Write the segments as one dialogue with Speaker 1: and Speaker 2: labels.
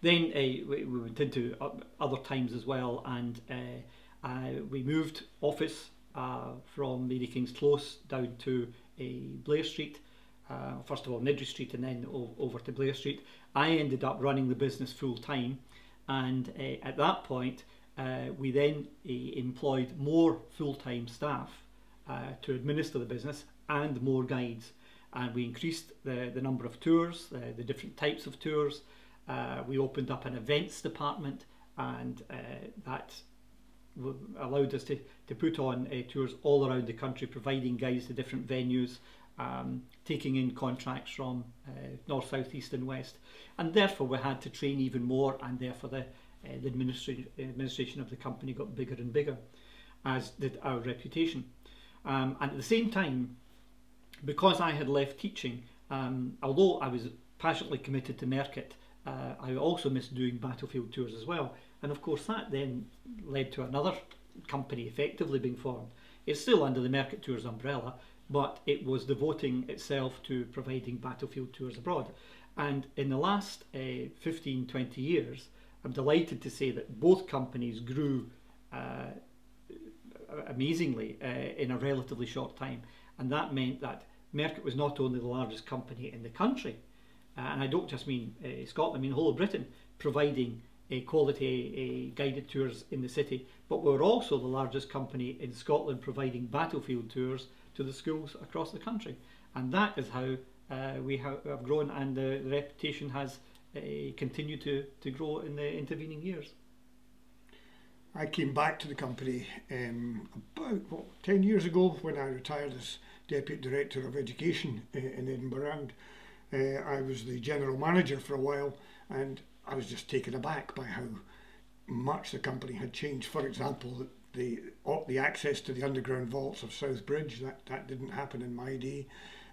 Speaker 1: Then we went into other times as well, and we moved office from Mary King's Close down to Blair Street, first of all Nidri Street and then over to Blair Street. I ended up running the business full time, and at that point we then employed more full-time staff to administer the business and more guides, and we increased the number of tours, the different types of tours. We opened up an events department, and that allowed us to put on tours all around the country, providing guides to different venues, taking in contracts from north, south, east and west, and therefore we had to train even more, and therefore the administration of the company got bigger and bigger, as did our reputation. And at the same time, because I had left teaching, although I was passionately committed to Mercat, I also missed doing battlefield tours as well, and of course that then led to another company effectively being formed. It's still under the Mercat Tours umbrella, but it was devoting itself to providing battlefield tours abroad. And in the last 15-20 years, I'm delighted to say that both companies grew amazingly in a relatively short time, and that meant that Mercat was not only the largest company in the country, and I don't just mean Scotland, I mean the whole of Britain, providing quality guided tours in the city, but we're also the largest company in Scotland providing battlefield tours to the schools across the country. And that is how we have grown, and the reputation has continued to grow in the intervening years.
Speaker 2: I came back to the company about 10 years ago when I retired as Deputy Director of Education in Edinburgh. And I was the General Manager for a while, and I was just taken aback by how much the company had changed. For example, the access to the underground vaults of South Bridge, that didn't happen in my day,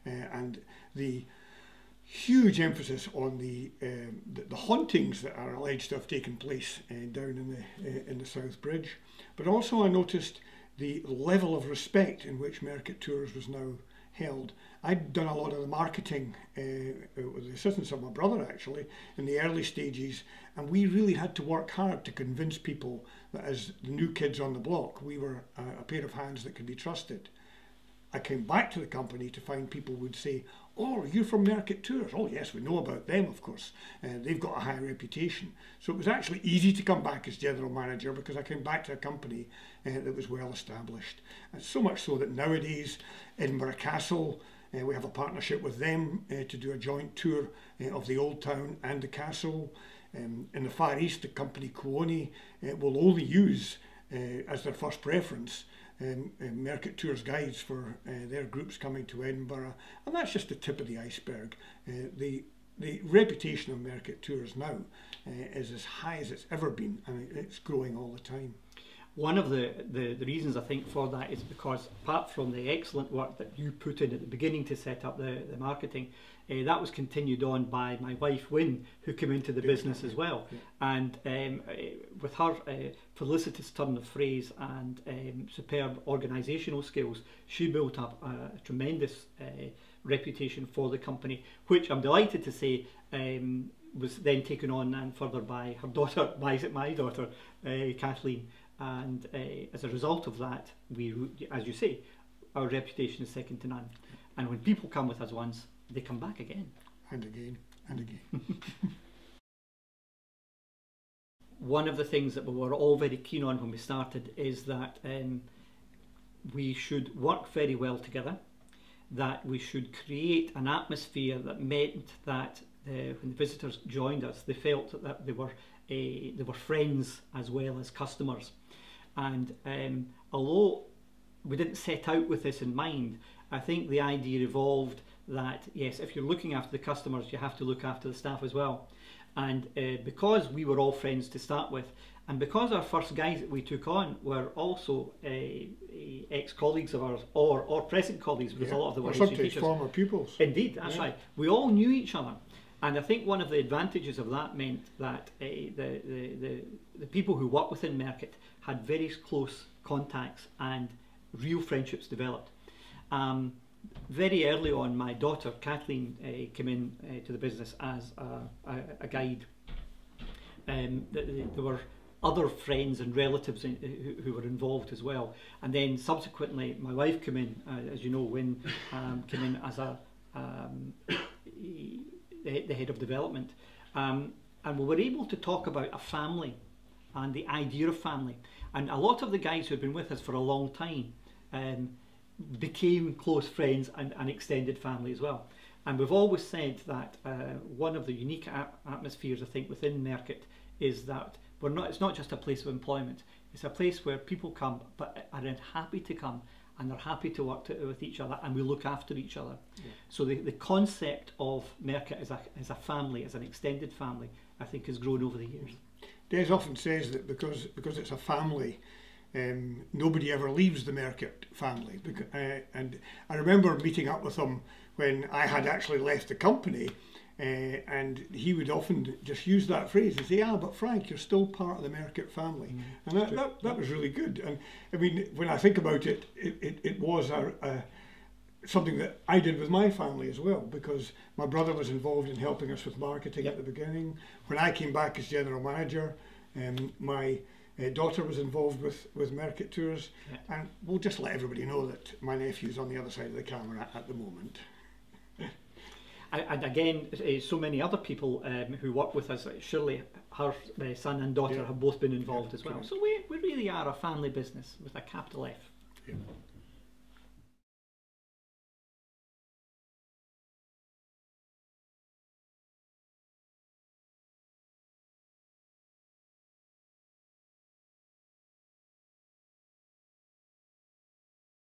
Speaker 2: and the huge emphasis on the hauntings that are alleged to have taken place down in the South Bridge. But also I noticed the level of respect in which Mercat Tours was now held. I'd done a lot of the marketing with the assistance of my brother actually in the early stages, and we really had to work hard to convince people that as the new kids on the block, we were a pair of hands that could be trusted. I came back to the company to find people would say, "Oh, you're from Mercat Tours? Oh yes, we know about them, of course. They've got a high reputation." So it was actually easy to come back as General Manager, because I came back to a company that was well established. And so much so that nowadays Edinburgh Castle, we have a partnership with them to do a joint tour of the Old Town and the Castle. In the Far East, the company Cooni will only use as their first preference Mercat Tours guides for their groups coming to Edinburgh, and that's just the tip of the iceberg. The reputation of Mercat Tours now is as high as it's ever been, and it's growing all the time.
Speaker 1: One of the reasons I think for that is because, apart from the excellent work that you put in at the beginning to set up the marketing, that was continued on by my wife Wynne, who came into the business as well. And with her felicitous turn of phrase and superb organisational skills, she built up a tremendous reputation for the company, which I'm delighted to say was then taken on and further by her daughter, my daughter Kathleen. And as a result of that, we, as you say, our reputation is second to none. And when people come with us once, they come back again.
Speaker 2: And again, and again.
Speaker 1: One of the things that we were all very keen on when we started is that we should work very well together, that we should create an atmosphere that meant that when the visitors joined us, they felt that they were friends as well as customers. And although we didn't set out with this in mind, I think the idea evolved that yes, if you're looking after the customers, you have to look after the staff as well. And because we were all friends to start with, and because our first guys that we took on were also ex-colleagues of ours, or present colleagues, because a lot of them were
Speaker 2: sometimes former pupils.
Speaker 1: Indeed, that's right. We all knew each other. And I think one of the advantages of that meant that the people who worked within Mercat had very close contacts and real friendships developed. Very early on, my daughter Kathleen came in to the business as a guide, there were other friends and relatives who were involved as well. And then subsequently, my wife came in, as you know, when came in as the head of development, and we were able to talk about a family and the idea of family. And a lot of the guys who had been with us for a long time became close friends and extended family as well. And we've always said that one of the unique atmospheres, I think, within Mercat is that it's not just a place of employment. It's a place where people come, but are happy to come, and they're happy to work with each other, and we look after each other. Yeah. So the concept of Mercat as a family, as an extended family, I think has grown over the years.
Speaker 2: Des often says that because it's a family, nobody ever leaves the Mercat family. And I remember meeting up with him when I had actually left the company, and he would often just use that phrase and say, but Frank, you're still part of the Mercat family. And that was really good. And I mean, when I think about it, it was something that I did with my family as well, because my brother was involved in helping us with marketing at the beginning. When I came back as general manager, my daughter was involved with Mercat Tours, and we'll just let everybody know that my nephew's on the other side of the camera at the moment.
Speaker 1: And again, so many other people who work with us, surely her son and daughter have both been involved as well. So we really are a family business with a capital F.
Speaker 2: Yeah.